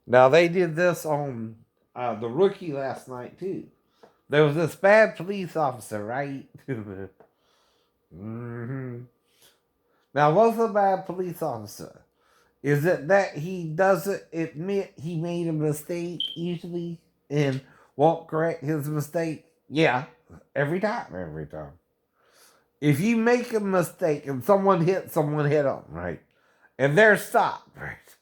Now, they did this on The Rookie last night, too. There was this bad police officer, right? hmm Now, what's a bad police officer? Is it that he doesn't admit he made a mistake usually and won't correct his mistake? Yeah, every time, every time. If you make a mistake and someone hit someone head on, right, and they're stopped, right,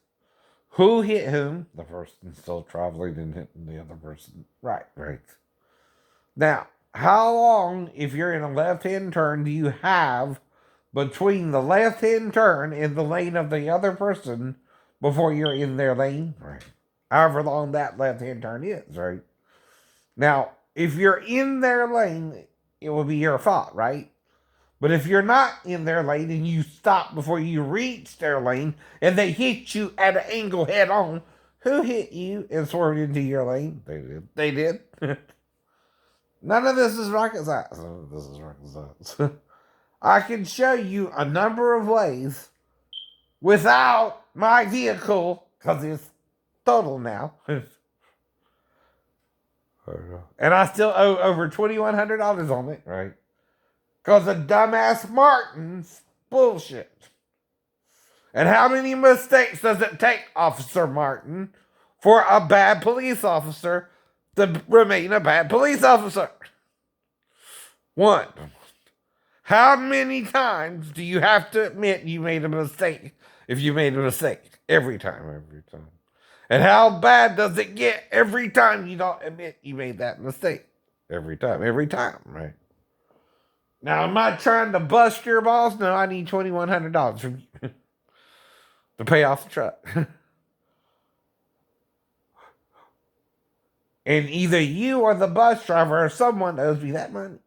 who hit whom? The person still traveling and hitting the other person. Right, right. Now, how long, if you're in a left hand turn, do you have between the left hand turn and the lane of the other person before you're in their lane? Right. However long that left hand turn is, right? Now, if you're in their lane, it will be your fault, right? But if you're not in their lane and you stop before you reach their lane and they hit you at an angle head on, who hit you and swerved into your lane? They did. They did. None of this is rocket science. None of this is rocket science. I can show you a number of ways without my vehicle, because it's total now. And I still owe over $2,100 on it, right? Because of dumbass Martin's bullshit. And how many mistakes does it take, Officer Martin, for a bad police officer to remain a bad police officer? One. How many times do you have to admit you made a mistake if you made a mistake? Every time, every time. And how bad does it get every time you don't admit you made that mistake? Every time, right? Now, am I trying to bust your balls? No, I need $2,100 from you to pay off the truck. And either you or the bus driver or someone owes me that money.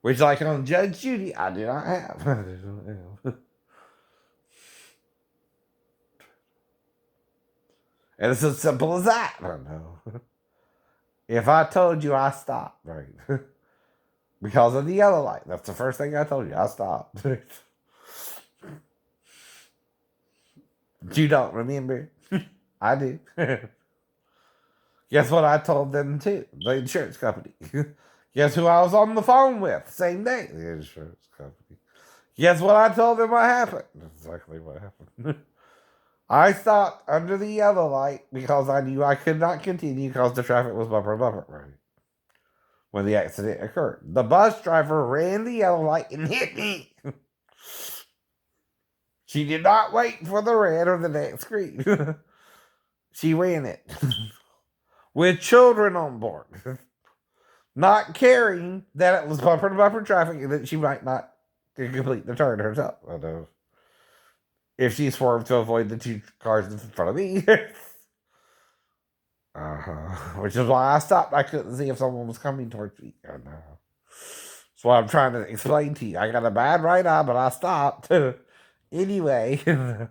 Which, like on Judge Judy, I do not have. And it's as simple as that. I don't know. If I told you I stopped, right? Because of the yellow light. That's the first thing I told you. I stopped. You don't remember? I do. Guess what I told them too? The insurance company. Guess who I was on the phone with? Same day. The insurance company. Guess what I told them what happened? Exactly what happened. I stopped under the yellow light because I knew I could not continue because the traffic was bumper to bumper, right? When the accident occurred. The bus driver ran the yellow light and hit me. She did not wait for the red or the next green. She ran it. With children on board. Not caring that it was bumper to bumper traffic and that she might not complete the turn herself. I know. If she swerved to avoid the two cars in front of me. Which is why I stopped. I couldn't see if someone was coming towards me. I know. That's what I'm trying to explain to you. I got a bad right eye, but I stopped. Anyway. Because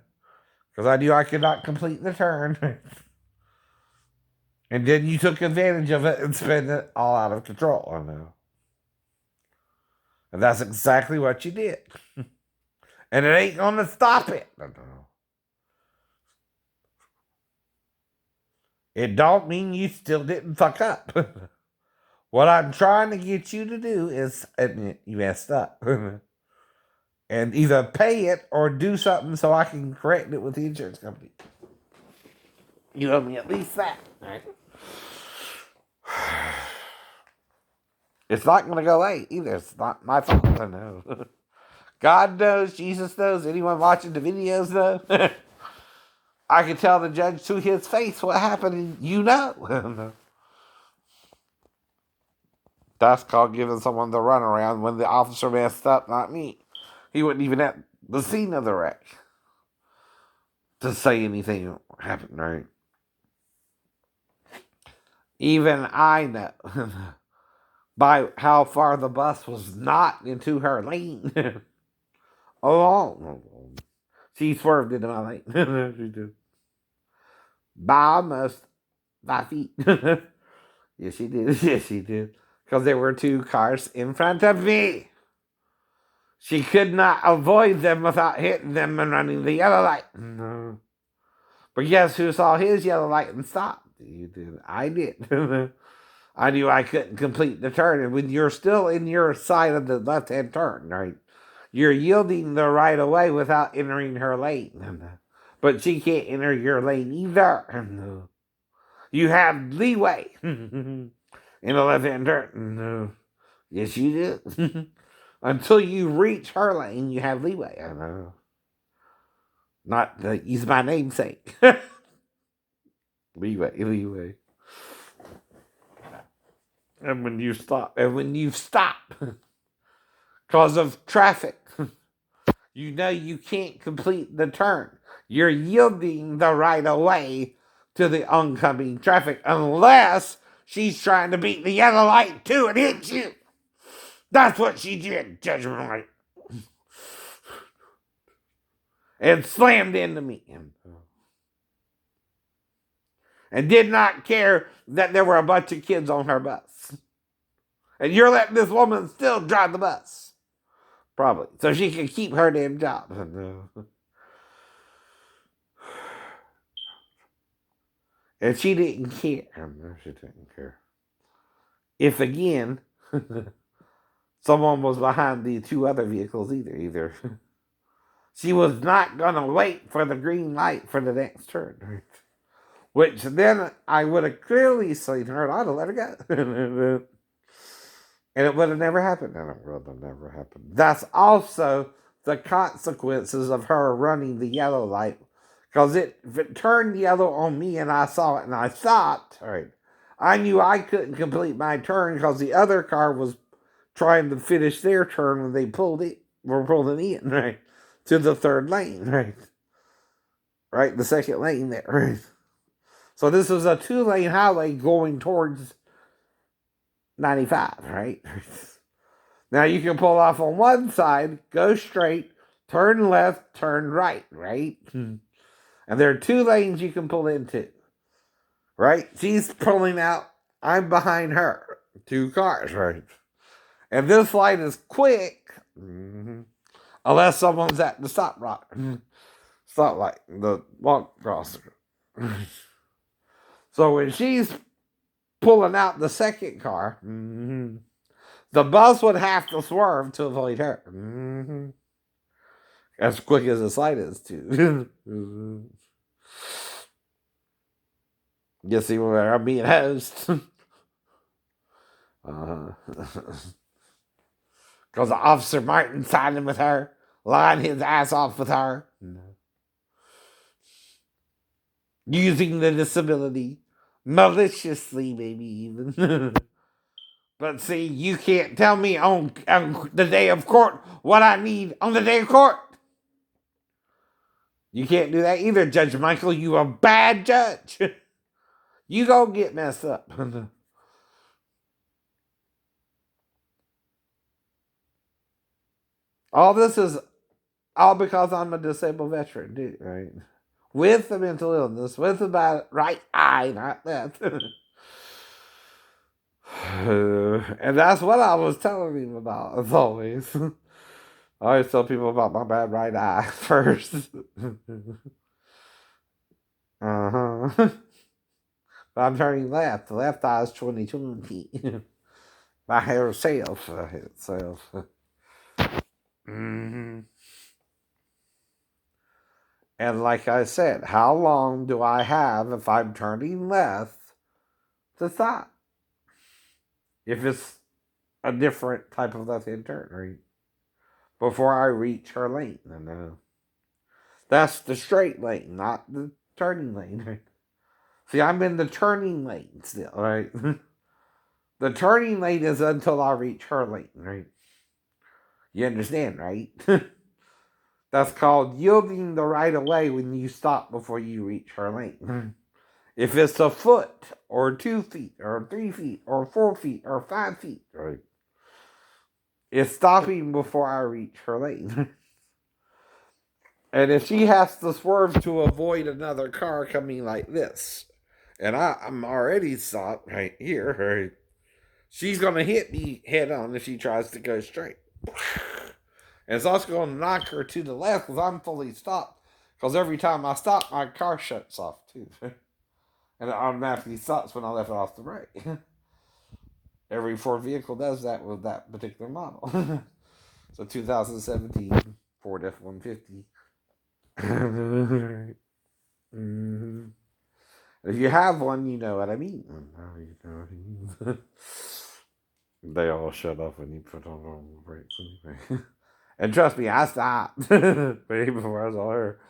I knew I could not complete the turn. And then you took advantage of it and spent it all out of control. I know. And that's exactly what you did. And it ain't going to stop it. I know. It don't mean you still didn't fuck up. What I'm trying to get you to do is admit you messed up. And either pay it or do something so I can correct it with the insurance company. You owe me at least that, right? It's not going to go away either. It's not my fault. I know. God knows, Jesus knows, anyone watching the videos knows. I can tell the judge to his face what happened, and you know. That's called giving someone the runaround when the officer messed up, not me. He wasn't even at the scene of the wreck to say anything happened, right? Even I know by how far the bus was not into her lane. Oh, she swerved into my lane. She did. By almost 5 feet. Yes, she did. Yes, she did. Because there were two cars in front of me. She could not avoid them without hitting them and running the yellow light. No. But guess who saw his yellow light and stopped? You did. I did. I knew I couldn't complete the turn. And when you're still in your side of the left-hand turn, right, you're yielding the right of way without entering her lane. But she can't enter your lane either. You have leeway in a left-hand turn. Yes, you do. Until you reach her lane, you have leeway. I know. Not to use my namesake. leeway. And when you stop, because of traffic, you know you can't complete the turn. You're yielding the right of way to the oncoming traffic unless she's trying to beat the yellow light too and hit you. That's what she did, Judgment Light. And slammed into me. And did not care that there were a bunch of kids on her bus. And you're letting this woman still drive the bus. Probably. So she can keep her damn job. And she didn't care. She didn't care. If again, someone was behind the two other vehicles either. She was not going to wait for the green light for the next turn. Which then I would have clearly seen her and I'd have let her go. And it would have never happened. And it would have never happened. That's also the consequences of her running the yellow light. Because if it turned yellow on me and I saw it and I stopped, right, I knew I couldn't complete my turn because the other car was trying to finish their turn when they were pulling in, right, to the third lane, right? Right, the second lane there, right? So this was a 2-lane highway going towards 95, right? Now you can pull off on one side, go straight, turn left, turn right, right? And there are 2 lanes you can pull into, right? She's pulling out, I'm behind her. 2 cars, right? And this light is quick, unless someone's at the stop light, the walk crosser. So when she's pulling out the second car, the bus would have to swerve to avoid her. As quick as the light is, too. You see where I'm being host? Because Officer Martin siding with her, lying his ass off with her. Using the disability. Maliciously, maybe even. But see, you can't tell me on the day of court what I need on the day of court. You can't do that either, Judge Michael. You a bad judge. You gonna get messed up. All this is all because I'm a disabled veteran, dude, right? With a mental illness, with a bad right eye, not left. And that's what I was telling him about, as always. I always tell people about my bad right eye first. I'm turning left. The left eye is 20/20. By herself. And like I said, how long do I have if I'm turning left to stop? If it's a different type of left-hand turn, right? Before I reach her lane. That's the straight lane, not the turning lane, right? See, I'm in the turning lane still, right? The turning lane is until I reach her lane, right? You understand, right? That's called yielding the right of way when you stop before you reach her lane. If it's a foot, or 2 feet, or 3 feet, or 4 feet, or 5 feet, right? It's stopping before I reach her lane. And if she has to swerve to avoid another car coming like this, and I'm already stopped right here, right? She's going to hit me head on if she tries to go straight. And it's also going to knock her to the left because I'm fully stopped. Because every time I stop, my car shuts off too. And it automatically stops when I left it off the brake. Every Ford vehicle does that with that particular model. So 2017 Ford F-150. Mm-hmm. If you have one, you know what I mean. You know what I mean. They all shut off when you put on the brakes anyway. And trust me, I stopped way before I saw her.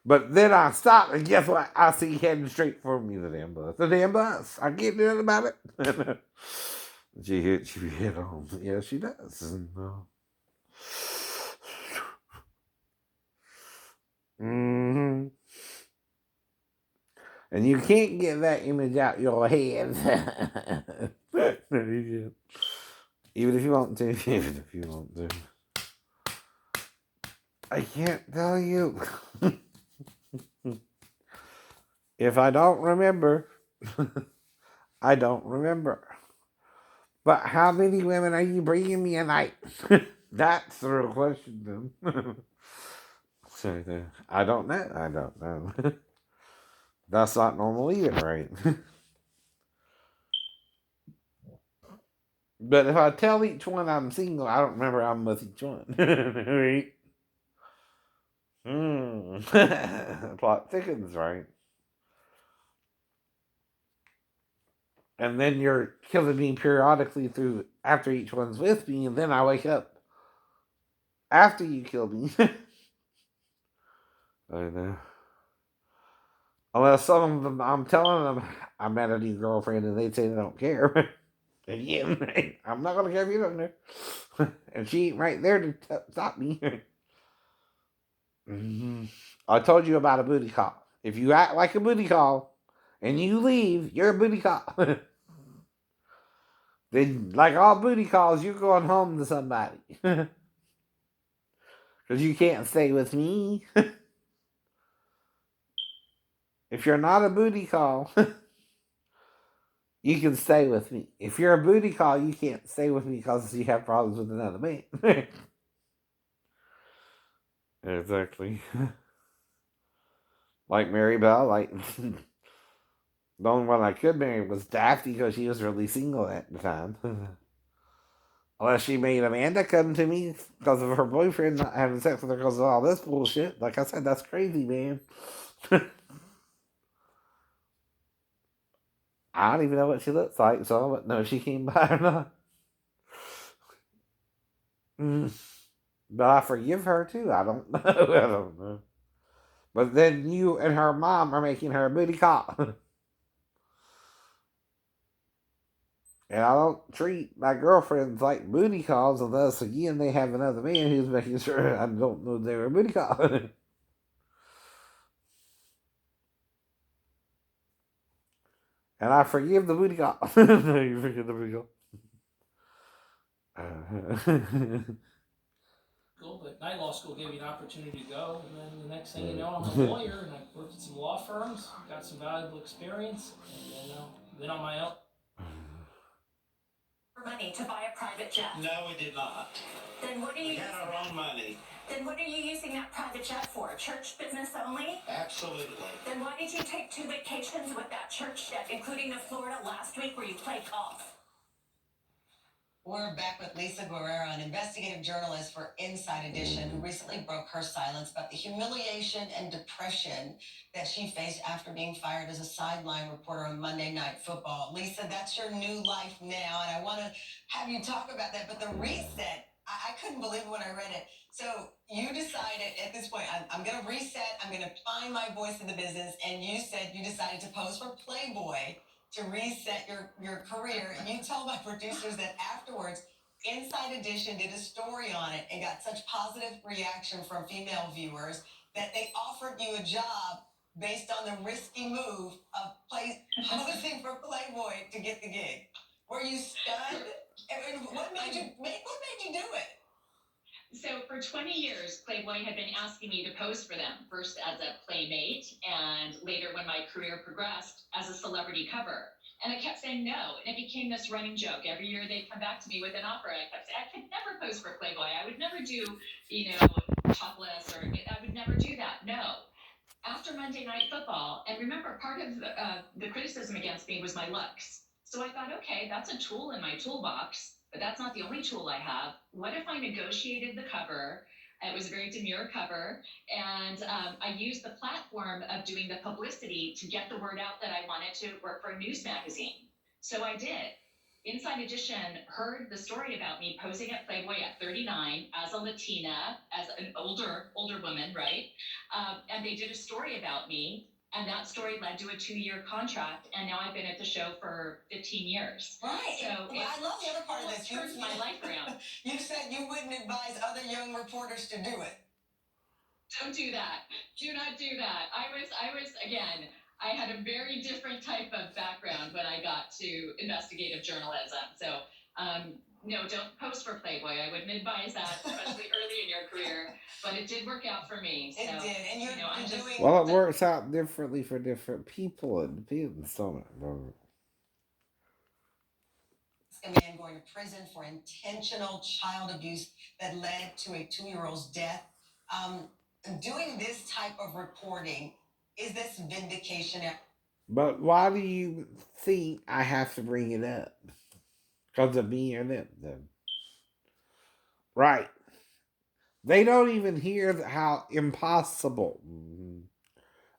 But then I stopped, and guess what? I see heading straight for me, the damn bus. The damn bus. I can't do nothing about it. She hit you head on. Yeah, she does. Mm-hmm. And you can't get that image out your head. No, you can't. Even if you want to. Even if you want to. I can't tell you. If I don't remember, I don't remember. But how many women are you bringing me a night? That's the real question, then. So, I don't know. I don't know. That's not normal either, right? But if I tell each one I'm single, I don't remember I'm with each one. Right? Plot thickens, right? And then you're killing me periodically through after each one's with me, and then I wake up after you kill me. I know. Unless some of them, I'm telling them I met a new girlfriend, and they say they don't care. Again, I'm not gonna care if you don't know. And she ain't right there to stop me. Mm-hmm. I told you about a booty call. If you act like a booty call and you leave, you're a booty call. Then, like all booty calls, you're going home to somebody. Because you can't stay with me. If you're not a booty call, you can stay with me. If you're a booty call, you can't stay with me because you have problems with another man. Exactly. Like Mary Bell, like the only one I could marry was Daphne because she was really single at the time. Unless she made Amanda come to me because of her boyfriend not having sex with her because of all this bullshit. Like I said, that's crazy, man. I don't even know what she looks like, so I don't know if she came by or not. Mm. But I forgive her too. I don't know. I don't know. But then you and her mom are making her a booty call. And I don't treat my girlfriends like booty calls unless, again, they have another man who's making sure I don't know they're a booty call. And I forgive the booty call. No, you forgive the booty call. But night law school gave me an opportunity to go, and then the next thing you know, I'm a lawyer, and I worked at some law firms, got some valuable experience, and then on my own. Money to buy a private jet. No, we did not. Then what are you? We had our own money. Then what are you using that private jet for? Church business only? Absolutely. Then why did you take 2 vacations with that church jet, including to Florida last week where you played golf? We're back with Lisa Guerrero, an investigative journalist for Inside Edition, who recently broke her silence about the humiliation and depression that she faced after being fired as a sideline reporter on Monday Night Football. Lisa, that's your new life now, and I want to have you talk about that. But the reset, I couldn't believe it when I read it. So you decided at this point, I'm going to reset, I'm going to find my voice in the business, and you said you decided to pose for Playboy to reset your career. You told my producers that afterwards, Inside Edition did a story on it and got such positive reaction from female viewers that they offered you a job based on the risky move of posing for Playboy to get the gig. Were you stunned? And what made you do it? So for 20 years, Playboy had been asking me to pose for them, first as a playmate, and later when my career progressed as a celebrity cover. And I kept saying no, and it became this running joke. Every year they'd come back to me with an offer, and I kept saying, I could never pose for Playboy. I would never do, topless, or I would never do that. No. after Monday Night Football. And remember, part of the criticism against me was my looks. So I thought, okay, that's a tool in my toolbox, but that's not the only tool I have. What if I negotiated the cover? It was a very demure cover, and I used the platform of doing the publicity to get the word out that I wanted to work for a news magazine. So I did. Inside Edition heard the story about me posing at Playboy at 39 as a Latina, as an older woman, right? And they did a story about me, and that story led to a 2-year contract, and now I've been at the show for 15 years. Right. So I love the other part of this. Turns my life around. You said you wouldn't advise other young reporters to do it. Don't do that. Do not do that. I was again. I had a very different type of background when I got to investigative journalism. So, no, don't post for Playboy. I wouldn't advise that, especially early in your career. But it did work out for me. So, it did, and I'm doing. Well, it works out differently for different people. It depends on it. A man going to prison for intentional child abuse that led to a 2-year-old's death. Um, Doing this type of reporting, is this vindication? But why do you think I have to bring it up? Because of me or them? Right. They don't even hear how impossible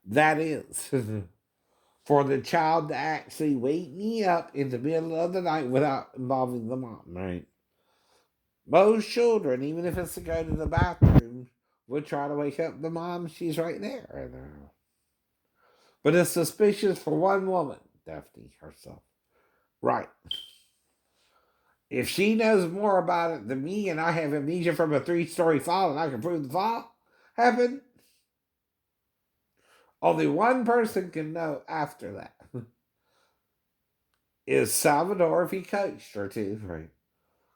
that is for the child to actually wake me up in the middle of the night without involving the mom, right? Most children, even if it's to go to the bathroom, would try to wake up the mom. She's right there. But it's suspicious for one woman, Daphne herself. Right. If she knows more about it than me and I have amnesia from a 3-story fall and I can prove the fall happened, only one person can know after that. Is Salvador if he coached her too, right?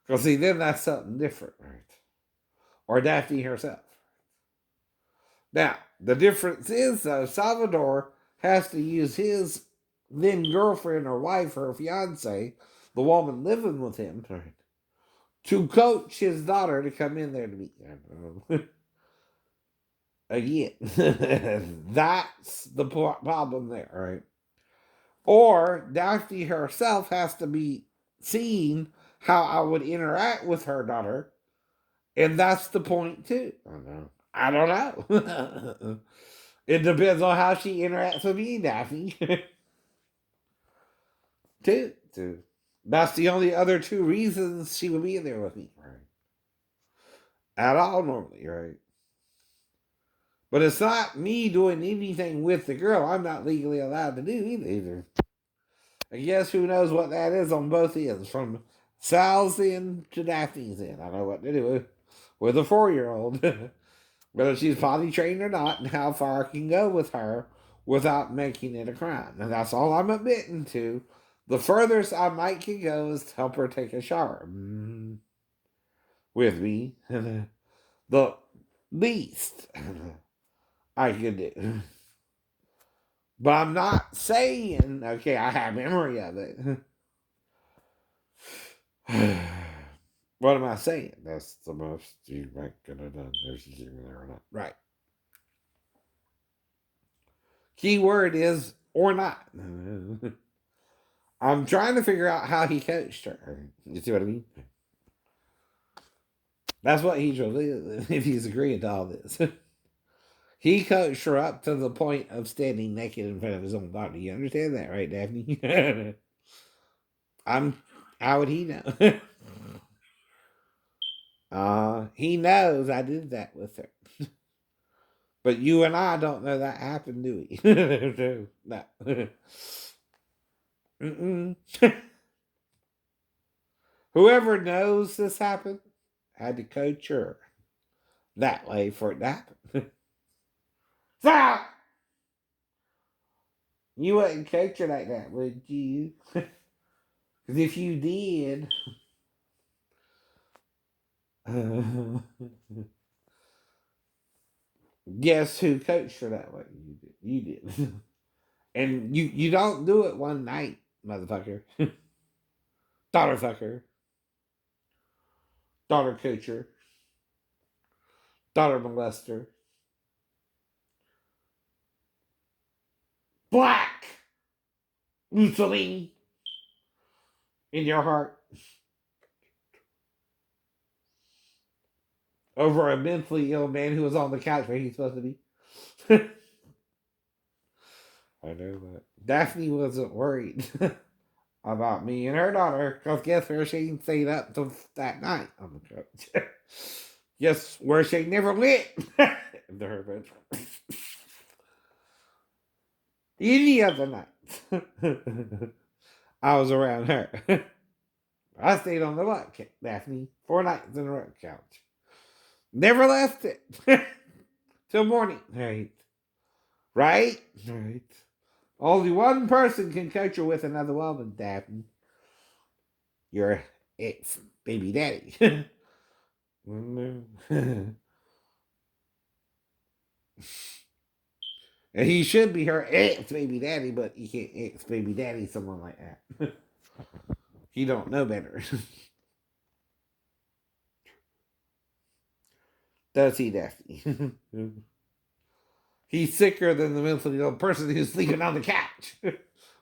Because see, then that's something different, right? Or Daphne herself. Now, the difference is, though, Salvador has to use his then girlfriend or wife or fiance, the woman living with him, right, to coach his daughter to come in there to meet him. Again, that's the problem there, right? Or Daphne herself has to be seeing how I would interact with her daughter, and that's the point too. I don't know. It depends on how she interacts with me, Daphne. too. That's the only other two reasons she would be in there with me, right? At all, normally, right? But it's not me doing anything with the girl. I'm not legally allowed to do either. I guess who knows what that is on both ends, from Sal's end to Daphne's end. I know what to do with a 4-year-old, whether she's potty trained or not, and how far I can go with her without making it a crime. And that's all I'm admitting to. The furthest I might can go is to help her take a shower with me. The least I can do. But I'm not saying, okay, I have memory of it. What am I saying? That's the most you might could have done. There's a zero there or not. Right. Key word is or not. I'm trying to figure out how he coached her. You see what I mean? That's what he's really, if he's agreeing to all this. He coached her up to the point of standing naked in front of his own daughter. You understand that, right, Daphne? I'm. How would he know? He knows I did that with her. But you and I don't know that happened, do we? No. Whoever knows this happened had to coach her that way for it to happen. Stop! You wouldn't coach her like that, would you? Because if you did, guess who coached her that way? You did. You did. And you don't do it one night, motherfucker. Daughter fucker. Daughter coacher. Daughter molester. black Mussolini in your heart over a mentally ill man who was on the couch where he's supposed to be. I know that. Daphne wasn't worried about me and her daughter because guess where she stayed up till that night on the couch. Guess where she never went into her bedroom. Any other night I was around her. I stayed on the what, Daphne? 4 nights in a row couch. Never left it till morning. Right. Right? Right. Only one person can coach her with another woman, Daphne. Your ex baby daddy. And he should be her ex baby daddy, but you can't ex baby daddy someone like that. He don't know better. Does he, Daphne? He's sicker than the mentally ill person who's sleeping on the couch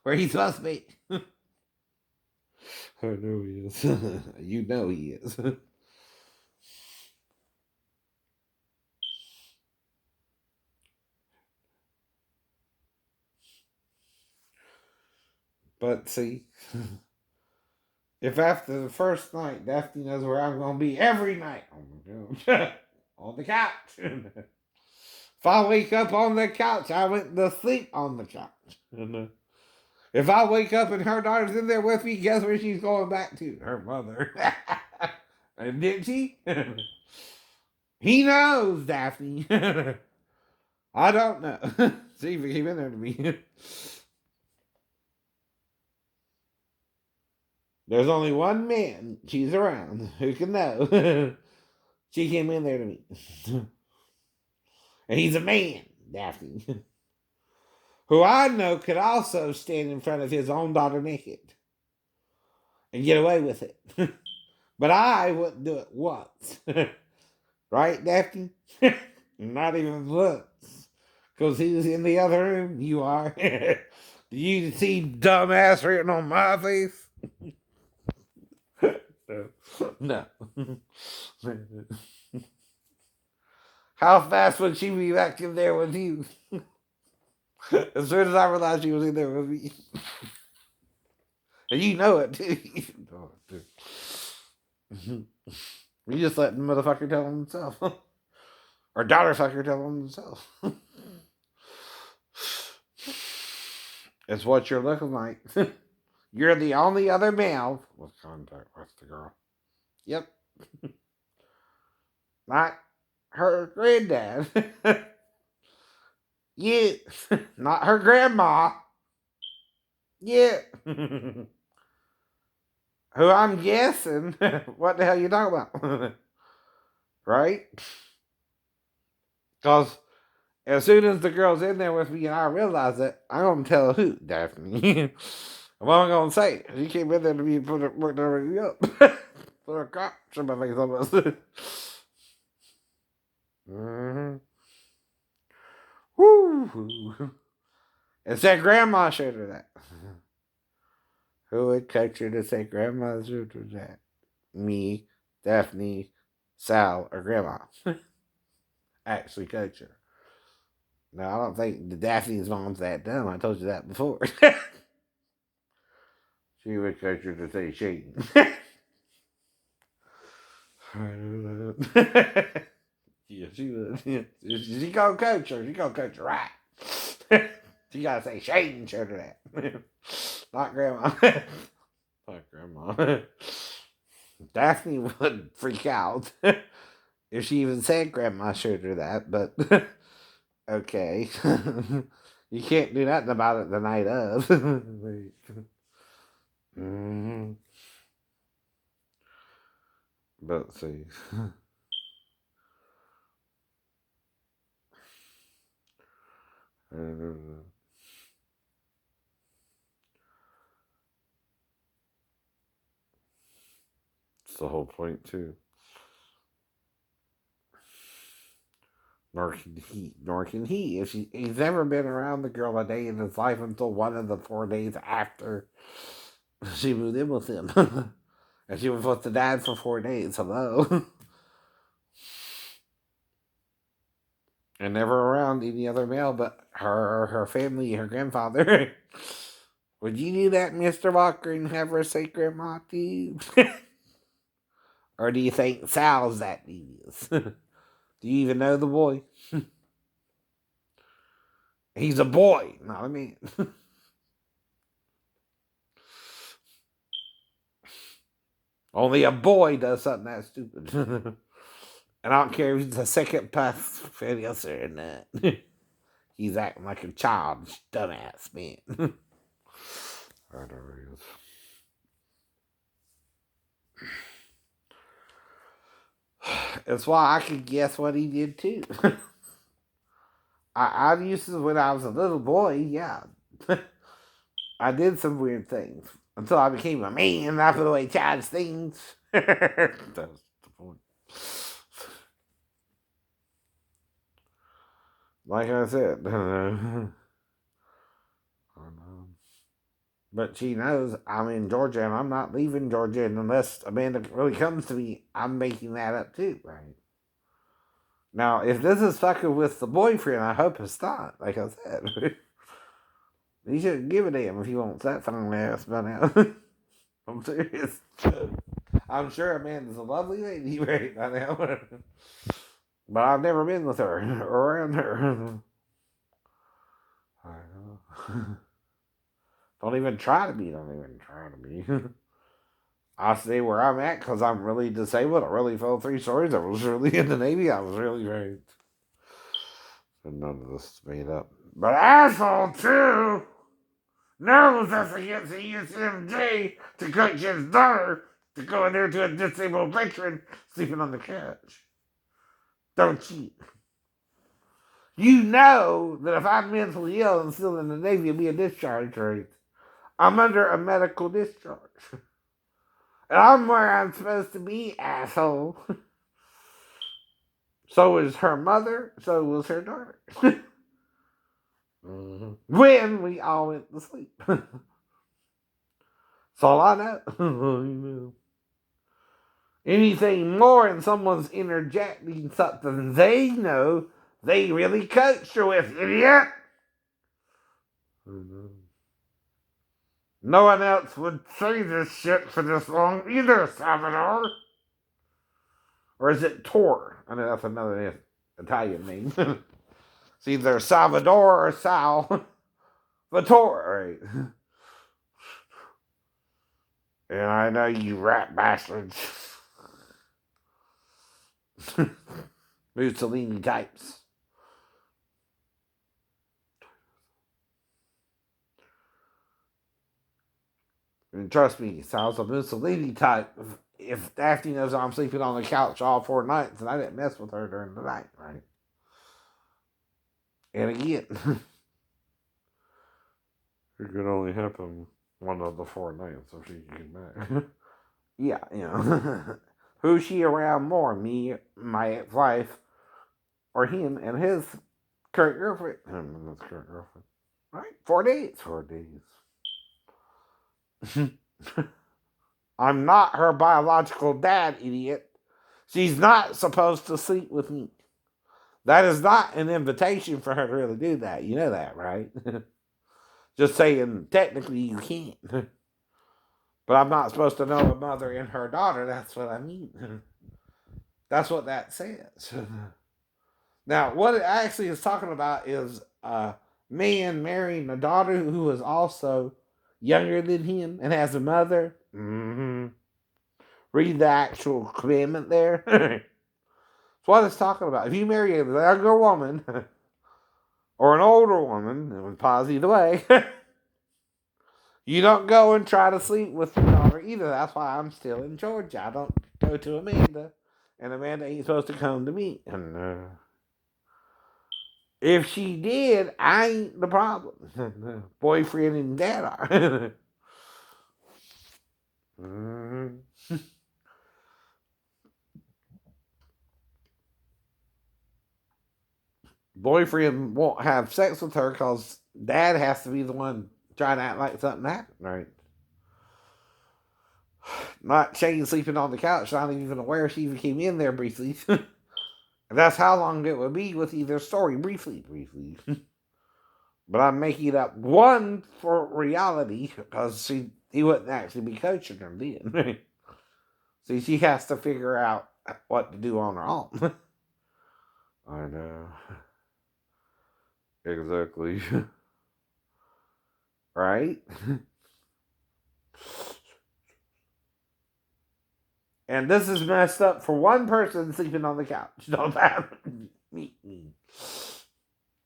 where he's supposed to be. I know he is. You know he is. But see, if after the first night Daphne knows where I'm going to be every night on the couch. If I wake up on the couch, I went to sleep on the couch. If I wake up and her daughter's in there with me, guess where she's going back to? Her mother. And did she? He knows, Daphne. I don't know. See if he came in there to me. There's only one man she's around who can know. She came in there to me. And he's a man, Daphne. Who I know could also stand in front of his own daughter naked and get away with it. But I wouldn't do it once. Right, Daphne? Not even once. Because he's in the other room. You are. Do you see dumbass written on my face? No. How fast would she be back in there with you? As soon as I realized she was in there with me. And you know it, too. You just let the motherfucker tell him himself. Or daughter fucker tell him himself. It's what you're looking like. You're the only other male with contact with the girl. Yep. Not her granddad. Yeah. Not her grandma. Yeah. Who I'm guessing. What the hell you talking about? Right? Because as soon as the girl's in there with me and I realize it, I'm going to tell who, Daphne. What am I going to say? She came in there to me and worked everything up. Put a cop in my face almost. Mm-hmm. Woo! And said grandma showed her that. Who would coach her to say grandma showed her that? Me, Daphne, Sal, or grandma. Actually coach her. No, I don't think the Daphne's mom's that dumb. I told you that before. She would coach her to say Shane. Yeah, she would. Yeah. She gonna coach her. She gonna coach her right. She gotta say Shane showed her that. Not grandma. Not grandma. Daphne would freak out if she even said grandma showed her that, but okay. You can't do nothing about it the night of. Mm-hmm. But see. It's the whole point too. Nor can he. If he's never been around the girl a day in his life until one of the 4 days after she moved in with him. And she was with the dad for 4 days. Hello. And never around any other male but her family, her grandfather. Would you do that, Mr. Walker, and have her say grandma to you? Or do you think Sal's that devious? Do you even know the boy? He's a boy, not a man. Only a boy does something that stupid. And I don't care if he's the second best finisher in that. He's acting like a child, dumbass man. I know he is. That's why I could guess what he did too. I used to, when I was a little boy, yeah. I did some weird things until I became a man. That's the way childish things. That's the point. Like I said, but she knows I'm in Georgia and I'm not leaving Georgia unless Amanda really comes to me. I'm making that up too, right? Now, if this is fucking with the boyfriend, I hope it's not. Like I said, he shouldn't give a damn if he wants that fine ass spun out. I'm serious. I'm sure Amanda's a lovely lady right now. But I've never been with her or around her. I know. Don't even try to be. Don't even try to be. I stay where I'm at because I'm really disabled. I really fell 3 stories. I was really in the Navy. I was really very. And none of this is made up. But asshole too knows that's against the USMJ to coach his daughter to go in there to a disabled veteran sleeping on the couch. Don't cheat. You know that if I'm mentally ill and still in the Navy, it'll be a discharge rate. I'm under a medical discharge. And I'm where I'm supposed to be, asshole. So is her mother, so was her daughter. When we all went to sleep. That's all I know. Anything more and someone's interjecting something they know they really coached her with, idiot. No one else would say this shit for this long either, Salvador. Or is it Tor? I know that's another Italian name. It's either Salvador or Sal. Vittor, right? And I know you rat bastards. Mussolini types. And trust me, Sal's a Mussolini type. If Daphne knows I'm sleeping on the couch all 4 nights and I didn't mess with her during the night, right? And again, it could only happen one of the 4 nights if she can get back. Yeah, you know. Who's she around more? Me, my ex-wife, or him and his current girlfriend? Him and his current girlfriend. Right? 4 days. 4 days. I'm not her biological dad, idiot. She's not supposed to sleep with me. That is not an invitation for her to really do that. You know that, right? Just saying, technically you can't. But I'm not supposed to know a mother and her daughter. That's what I mean. That's what that says. Now, what it actually is talking about is a man marrying a daughter who is also younger than him and has a mother. Mm-hmm. Read the actual commandment there. That's what it's talking about. If you marry a younger woman or an older woman, it would pause either way. You don't go and try to sleep with your daughter either. That's why I'm still in Georgia. I don't go to Amanda, and Amanda ain't supposed to come to me. And if she did, I ain't the problem. Boyfriend and dad are. boyfriend won't have sex with her because dad has to be the one trying to act like something happened, right? Not Shane sleeping on the couch, not even aware she even came in there briefly. And that's how long it would be with either story, briefly. But I'm making up one for reality because he wouldn't actually be coaching her then. See, she has to figure out what to do on her own. I know. Exactly. Right? And this is messed up for one person sleeping on the couch. Don't have me.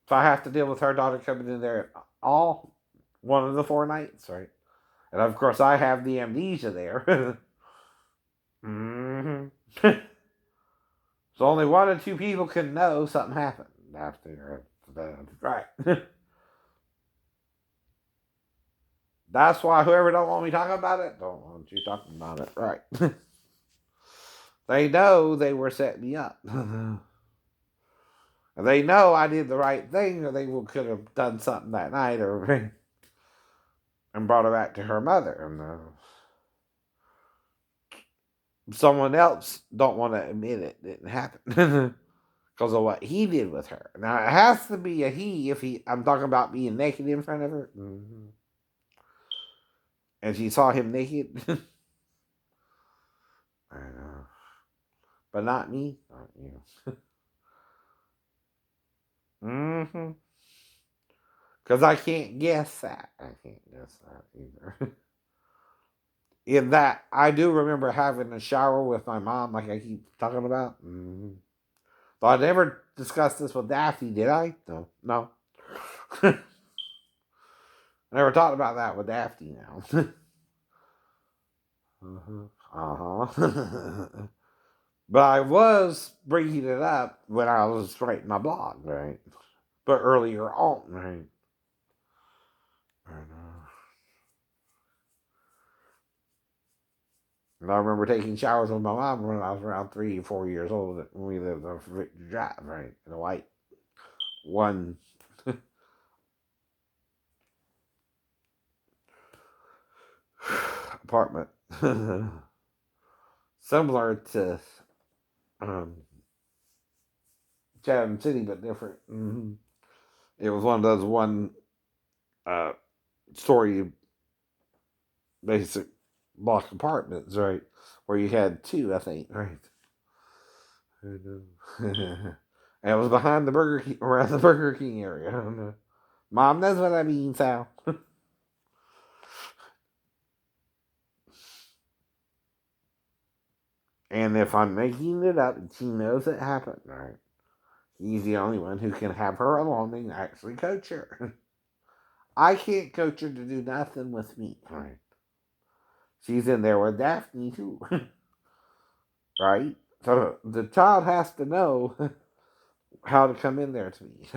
So I have to deal with her daughter coming in there all one of the 4 nights, right? And of course, I have the amnesia there. Mm-hmm. So only one or two people can know something happened after that. Right. That's why whoever don't want me talking about it, don't want you talking about it. Right. They know they were setting me up. They know I did the right thing, or they could have done something that night, or and brought her back to her mother. And someone else don't want to admit it didn't happen because of what he did with her. Now it has to be a he if he. I'm talking about being naked in front of her, and she saw him naked. I know, but not me. Not you. Mm-hmm. Because I can't guess that. I can't guess that either. In that, I do remember having a shower with my mom, like I keep talking about. Mm-hmm. But I never discussed this with Daphne, did I? No. No. I never talked about that with Daphne now. Uh-huh. But I was bringing it up when I was writing my blog, right? But earlier on, right? And, I remember taking showers with my mom when I was around 3 or 4 years old when we lived on Victor Drive, right? In a white one apartment. Similar to um, Chatham City, but different. Mm-hmm. It was one of those one uh, story basic block apartments, right? Where you had two, I think, right? And it was behind the Burger King, around the Burger King area. I don't know. Mom knows what I mean, Sal. And if I'm making it up, she knows it happened, right? He's the only one who can have her alone and actually coach her. I can't coach her to do nothing with me, right? She's in there with Daphne too, right? So the child has to know how to come in there to me.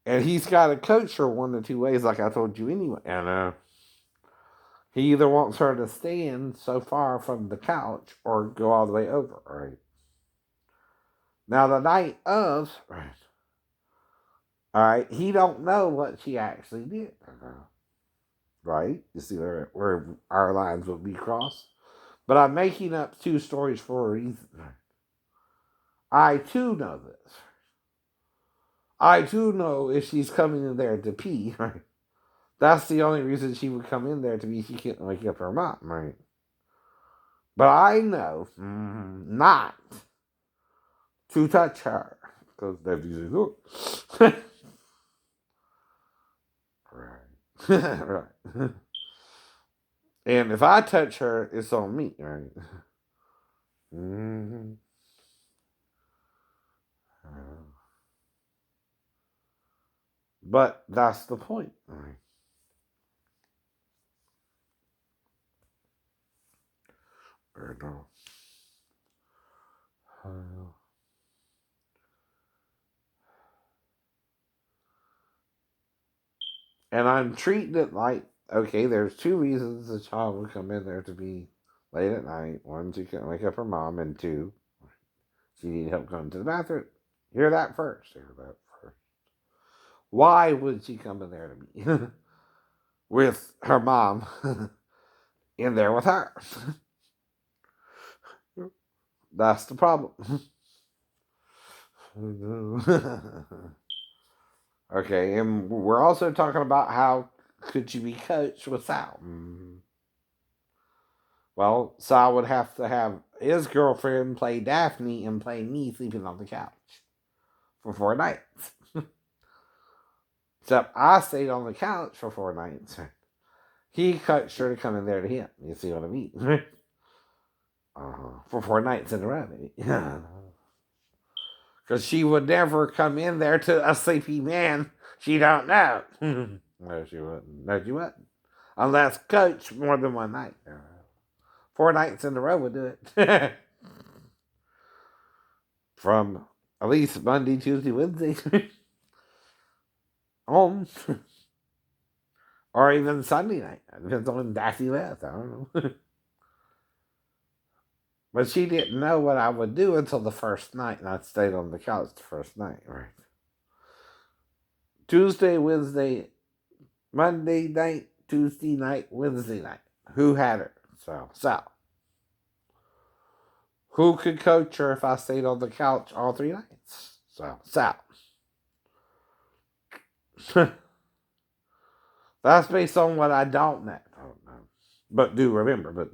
And he's got to coach her one or two ways, like I told you anyway. And he either wants her to stand so far from the couch or go all the way over, right? Now the night of, all right, he don't know what she actually did, right? You see where our lines would be crossed. But I'm making up two stories for a reason. I too know this. I too know if she's coming in there to pee, right? That's the only reason she would come in there to be. She can't wake up her mom, right? But I know not to touch her because that's usually look. Right, right. And if I touch her, it's on me, right? Mm-hmm. But that's the point, right? Or no. And I'm treating it like, okay, there's two reasons the child would come in there to be late at night. One, she couldn't wake up her mom, and two, she needed help going to the bathroom. Hear that first. Hear that Why would she come in there to me with her mom in there with her? That's the problem. Okay, and we're also talking about how could she be coached with Sal? Well, Sal would have to have his girlfriend play Daphne and play me sleeping on the couch for 4 nights. Except I stayed on the couch for 4 nights. He coached her to come in there to him. You see what I mean? For 4 nights in a row, maybe. Because she would never come in there to a sleepy man she don't know. No, she wouldn't. No, she wouldn't. Unless coach more than one night. 4 nights in a row would do it. From at least Monday, Tuesday, Wednesday on. Or even Sunday night. It depends on when Daffy left. I don't know. But she didn't know what I would do until the first night, and I stayed on the couch the first night, right? Tuesday, Wednesday, Monday night, Tuesday night, Wednesday night. Who had her? So, Sal. Who could coach her if I stayed on the couch all 3 nights? So, Sal. That's based on what I don't know. But do remember.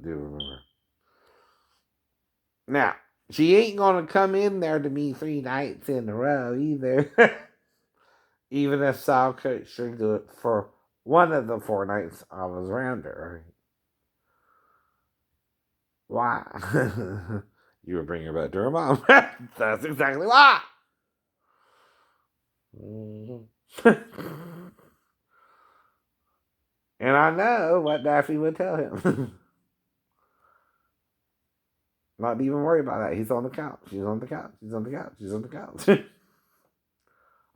Now, she ain't going to come in there to me 3 nights in a row either. Even if Sal coached her to do it for one of the 4 nights I was around her. Why? You were bringing her back to her mom. That's exactly why. And I know what Daffy would tell him. Not even worry about that. He's on the couch. She's on the couch. She's on the couch. She's on the couch.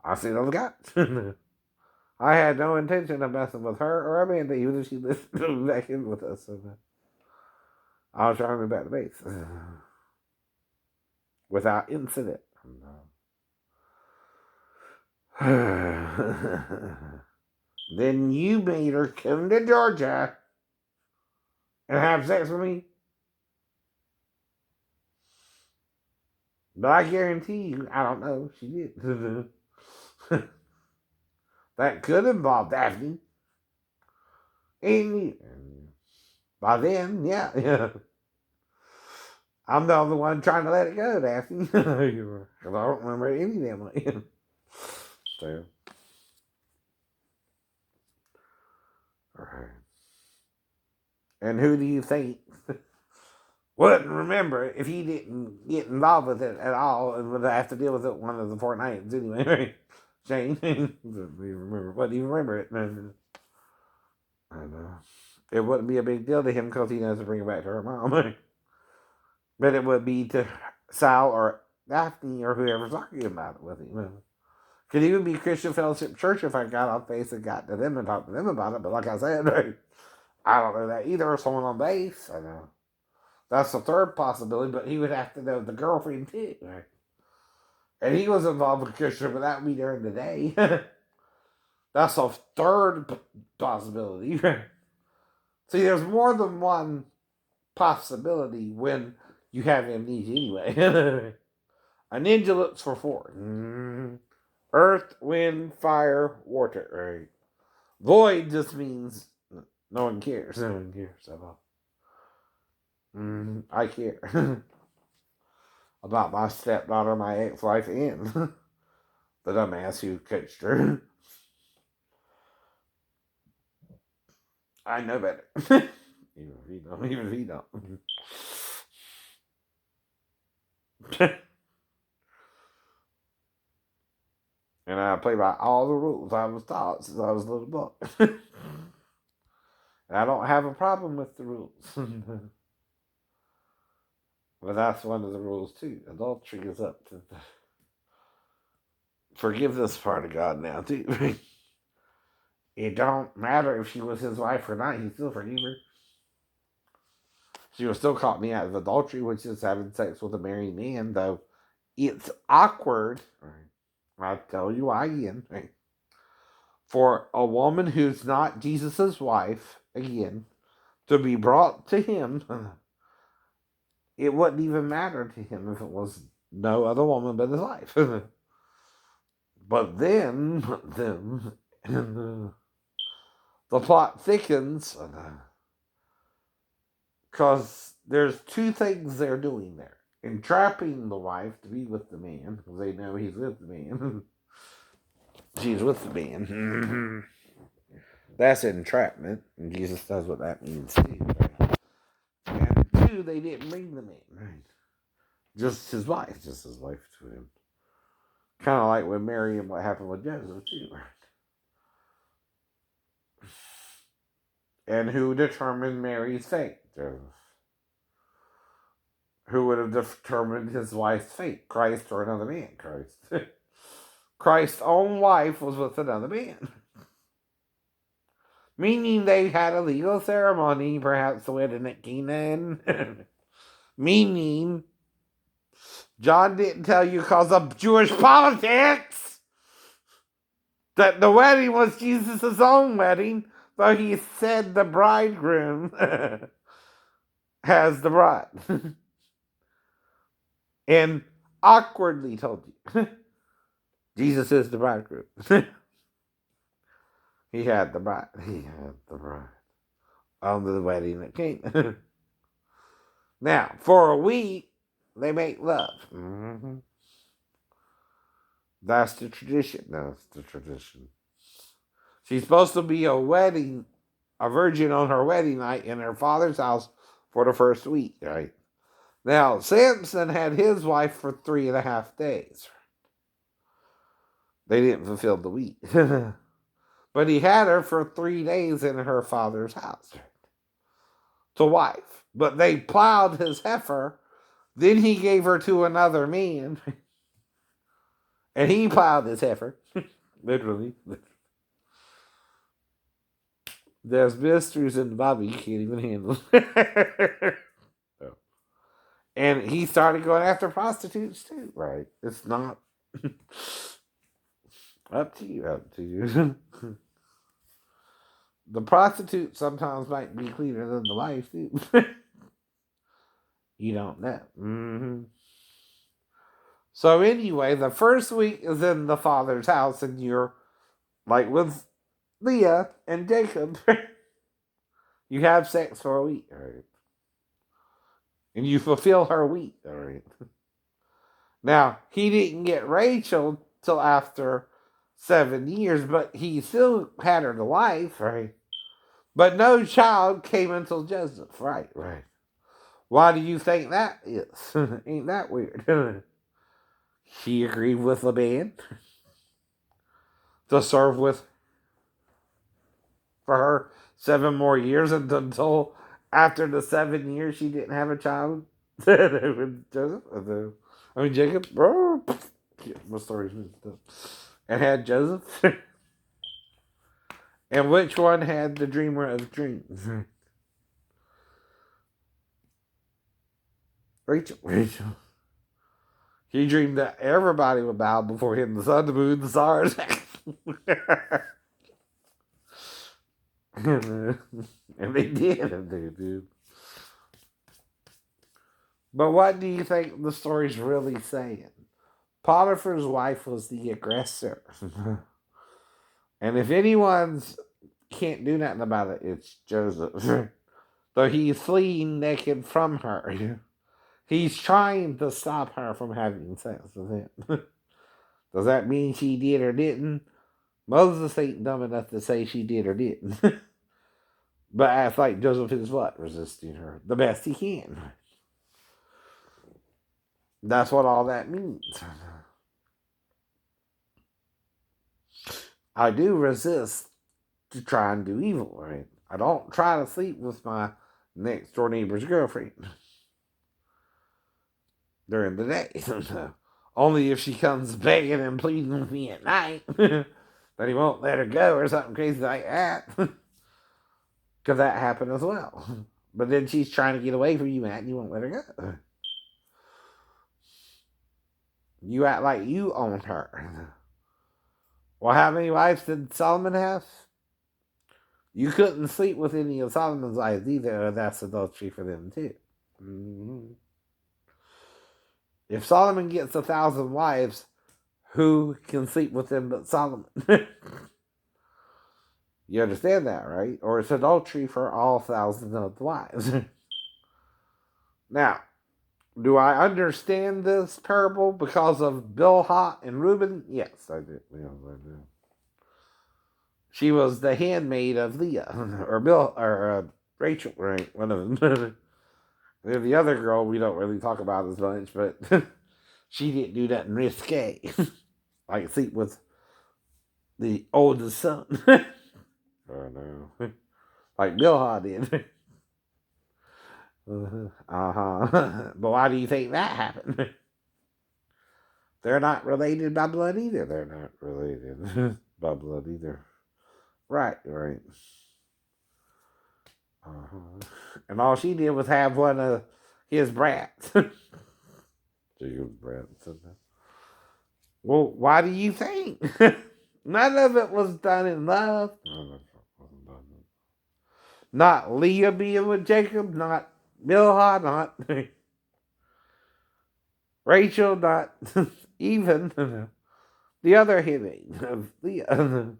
I sit on the couch. I had no intention of messing with her or Amanda, even if she listened back in with us. So I was trying to be back to base without incident. Then you made her come to Georgia and have sex with me. But I guarantee you, I don't know, she did. That could involve Daphne. And by then, yeah. I'm the only one trying to let it go, Daphne. Because I don't remember any of them. So, alright. And who do you think wouldn't remember it if he didn't get involved with it at all and would have to deal with it one of the 4 nights anyway? Shane, what do you remember it? I know. It wouldn't be a big deal to him because he knows to bring it back to her mom. But it would be to Sal or Daphne or whoever's arguing about it with him. Could even be Christian Fellowship Church if I got off base and got to them and talked to them about it. But like I said, I don't know that either. Or someone on base. I know. That's the third possibility, but he would have to know the girlfriend too. Right? And he was involved with Christian, but that would be during the day. That's a third possibility. See, there's more than one possibility when you have amnesia anyway. A ninja looks for 4. Earth, wind, fire, water. Right? Void just means no one cares. No one cares at all. I care about my stepdaughter, my ex-wife, and the dumbass who coached her. I know better. Even if he don't. And I play by all the rules I was taught since I was a little boy. And I don't have a problem with the rules. But that's one of the rules too. Adultery is up to the forgiveness part of God now too. It don't matter if she was his wife or not, he still forgave her. She was still caught me out of adultery, which is having sex with a married man, though it's awkward. I'll tell you why again. for a woman who's not Jesus' wife, again, to be brought to him, it wouldn't even matter to him if it was no other woman but his wife. But then, the plot thickens because there's two things they're doing there: entrapping the wife to be with the man because they know he's with the man. She's with the man. That's entrapment, and Jesus knows what that means too. Right? And two, they didn't bring the man, right? Just his wife to him. Kind of like with Mary and what happened with Joseph too, right? And who determined Mary's fate? Joseph. Who would have determined his wife's fate? Christ or another man? Christ. Christ's own wife was with another man. Meaning they had a legal ceremony, perhaps the wedding at Canaan. Meaning, John didn't tell you because of Jewish politics that the wedding was Jesus' own wedding, though he said the bridegroom has the bride. And awkwardly told you, Jesus is the bridegroom. He had the bride. He had the bride on the wedding at Cana. Now, for a week, they make love. Mm-hmm. That's the tradition. That's the tradition. She's supposed to be a virgin on her wedding night in her father's house for the first week, right? Now, Samson had his wife for 3.5 days. They didn't fulfill the week. But he had her for 3 days in her father's house to wife. But they plowed his heifer. Then he gave her to another man. And he plowed his heifer. Literally. There's mysteries in the Bible you can't even handle. And he started going after prostitutes too, right? It's not up to you. The prostitute sometimes might be cleaner than the wife too. You don't know. Mm-hmm. So anyway, the first week is in the father's house, and you're like with Leah and Jacob. You have sex for a week, all right? And you fulfill her week, all right? Now, he didn't get Rachel till after 7 years, but he still had her to wife, right? But no child came until Joseph, right? Why do you think that is? Ain't that weird? She agreed with the man to serve with for her 7 more years until after the 7 years she didn't have a child with Joseph. Jacob. My story's messed up. And had Joseph. And which one had the dreamer of dreams? Rachel. He dreamed that everybody would bow before him, the sun, the moon, the stars. And they did. But what do you think the story's really saying? Potiphar's wife was the aggressor. And if anyone's can't do nothing about it, it's Joseph. Though he's fleeing naked from her. He's trying to stop her from having sex with him. Does that mean she did or didn't? Moses ain't dumb enough to say she did or didn't. But acts like Joseph is what? Resisting her the best he can. That's what all that means. I do resist to try and do evil, right? I don't try to sleep with my next door neighbor's girlfriend during the day. Only if she comes begging and pleading with me at night that he won't let her go or something crazy like that. Because that happened as well. But then she's trying to get away from you, Matt, and you won't let her go. You act like you own her. Well, how many wives did Solomon have? You couldn't sleep with any of Solomon's wives either. That's adultery for them too. Mm-hmm. If Solomon gets 1,000 wives, who can sleep with them but Solomon? You understand that, right? Or it's adultery for all 1,000 of the wives. Now, do I understand this parable because of Bilhah and Reuben? Yes, I do. Yes, I do. She was the handmaid of Leah, or Rachel, right? One of them. The other girl we don't really talk about as much, but she didn't do nothing risque, like sleep with the oldest son. Oh no, like Bilhah did. But why do you think that happened? They're not related by blood either. They're not related by blood either. Right, right. And all she did was have one of his brats. His brats. Well, why do you think? None of it was done in love. Not Leah being with Jacob, not Bilhah, not Rachel, not even the other handmaid of Leah,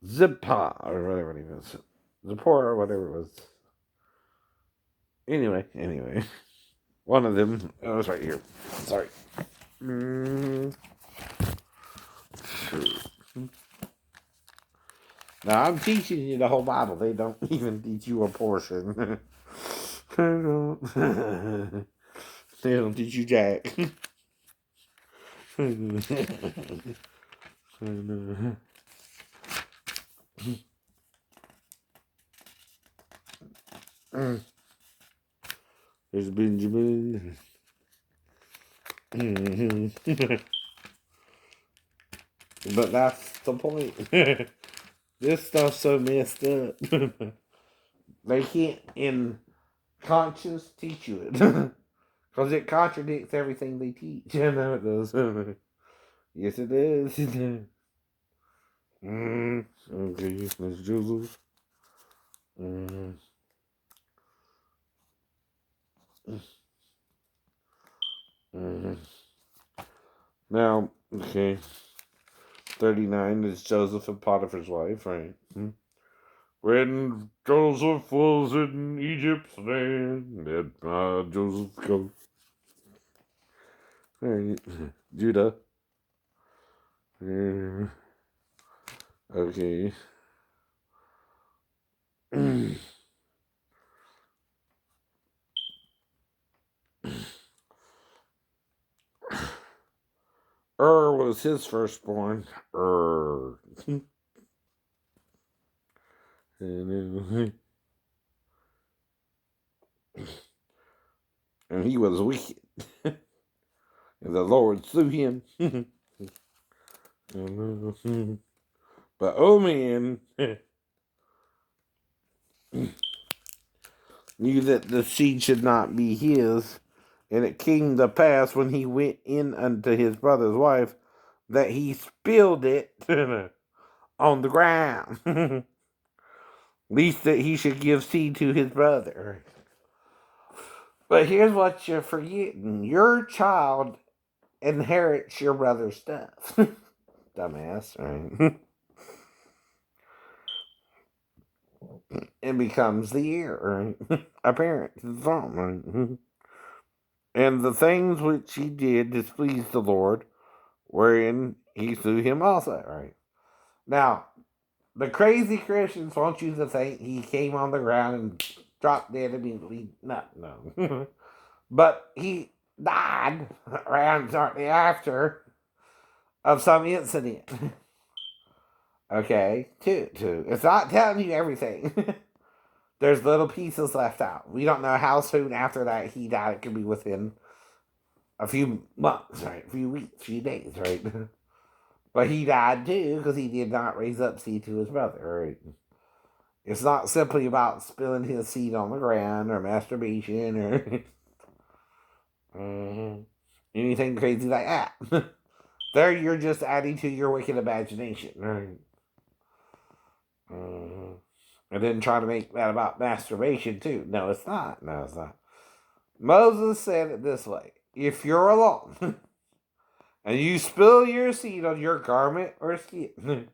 Zipporah, or whatever it was. Zipporah, or whatever it was. Anyway. One of them, oh, it's right here. Sorry. Now, I'm teaching you the whole Bible. They don't even teach you a portion. They don't. They don't teach you jack. There's Benjamin. But that's the point. This stuff's so messed up. They can't, in conscience, teach you it. Because it contradicts everything they teach. I know it does. Yes, it is. Okay, Miss Joseph. Now, okay. 39 is Joseph and Potiphar's wife, right? When Joseph was in Egypt's land, did Joseph go? Right. Judah. Okay. Was his firstborn. And he was wicked. And the Lord slew him. But oh man knew that the seed should not be his. And it came to pass when he went in unto his brother's wife that he spilled it on the ground, least that he should give seed to his brother. But here's what you're forgetting: your child inherits your brother's stuff. Dumbass, right? And becomes the heir, right? A parent to the throne, right? And the things which he did displeased the Lord, wherein he slew him also, right? Now, the crazy Christians want you to think he came on the ground and dropped dead immediately. No. But he died around shortly after of some incident. Okay, two. It's not telling you everything. There's little pieces left out. We don't know how soon after that he died. It could be within a few months, right? A few weeks, few days, right? But he died too because he did not raise up seed to his brother, right? It's not simply about spilling his seed on the ground or masturbation or anything crazy like that. There, you're just adding to your wicked imagination, right? And then try to make that about masturbation too. No, it's not. No, it's not. Moses said it this way: if you're alone and you spill your seed on your garment or skin,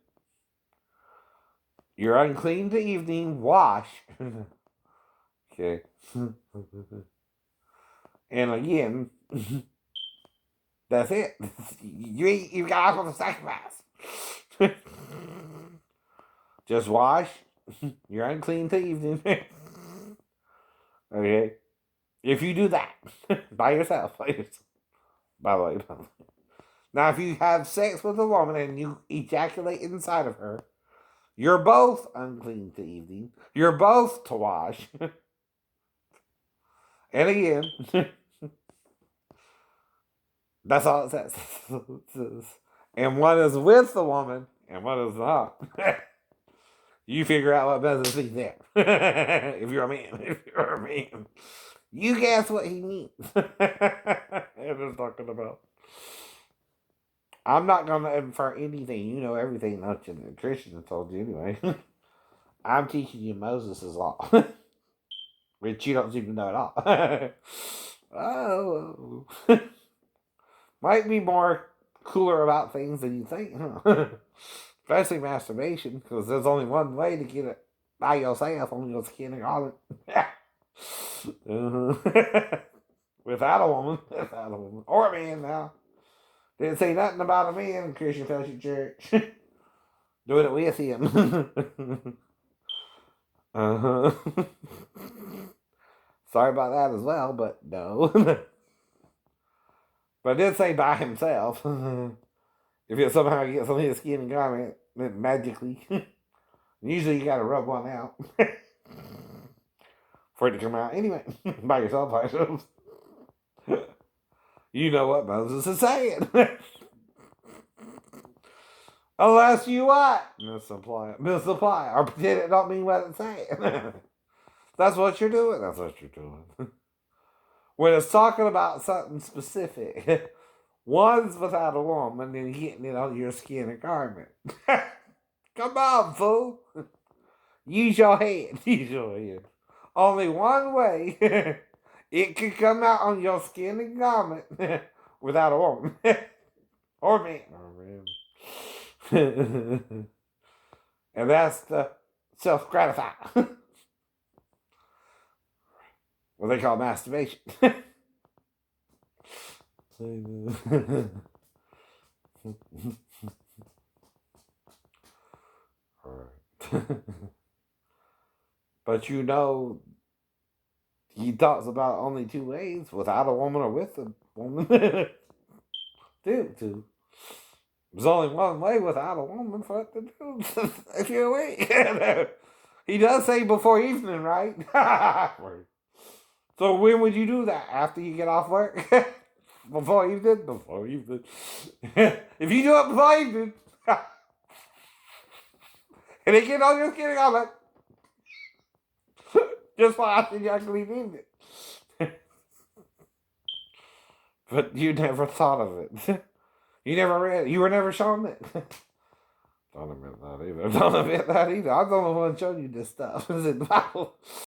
you're unclean to evening. Wash. Okay. And again, that's it. You got off on the sacrifice. Just wash. You're unclean to evening. Okay. If you do that by yourself, by the way. Now, if you have sex with a woman and you ejaculate inside of her, you're both unclean to evening. You're both to wash. And again, that's all it says. And one is with the woman, and one is not. You figure out what business he's there. If you're a man. If you're a man. You guess what he means. I'm just talking about. I'm not going to infer anything. You know everything that the Christians told you anyway. I'm teaching you Moses' law. Which you don't seem to know at all. Oh. Might be more cooler about things than you think, huh? Especially masturbation, because there's only one way to get it by yourself on your skin and garment. Without a woman. Without a woman. Or a man now. Didn't say nothing about a man in Christian Fellowship Church. Doing it with him. Sorry about that as well, but no. But I did say by himself. If it somehow gets on his skin and garment, then magically. Usually you gotta rub one out. For it to come out. Anyway, by yourself, by yourself. You know what Moses is saying. Unless you what? Misapply. Or pretend it don't mean what it's saying. That's what you're doing. That's what you're doing. When it's talking about something specific, one's without a woman and getting it on your skin and garment. Come on, fool. Use your head. Use your head. Only one way it can come out on your skin and garment without a woman. Or man. And that's the self-gratify. What they call masturbation. Alright. But you know, he talks about only two ways, without a woman or with a woman. Two. There's only one way without a woman for it to do. If you're awake. He does say before evening, right? So when would you do that? After you get off work? Before evening? Before evening. If you do it before evening, and they get on your skin, I'm like, just like I actually need it. But you never thought of it. You never read it. You were never shown it. Don't admit that either. I'm the only one showing you this stuff. Is it the Bible?